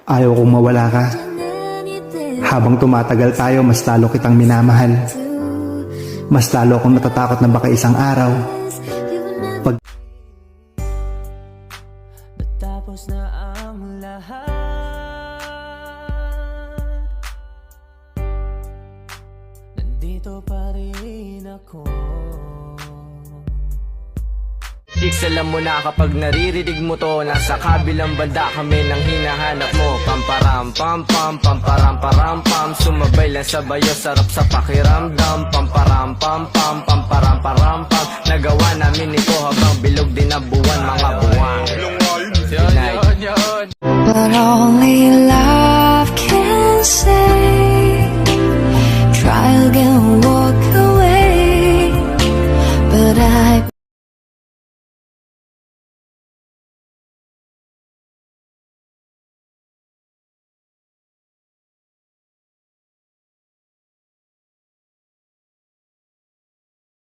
Ayaw kong mawala ka. Habang tumatagal tayo, mas lalo kitang minamahal. Mas lalo akong natatakot na baka isang araw Tapos na ang lahat, nandito pa rin ako. Chicks, alam mo na kapag naririnig mo to, nasa kabilang banda kami nang hinahanap mo. Pamparam pam pam, pamparam param pam, sumabay lang sa bayo, sarap sa pakiramdam. Pamparam pam pam, pamparam param pam, nagawa namin ito habang bilog din na buwan, mga buwan. But only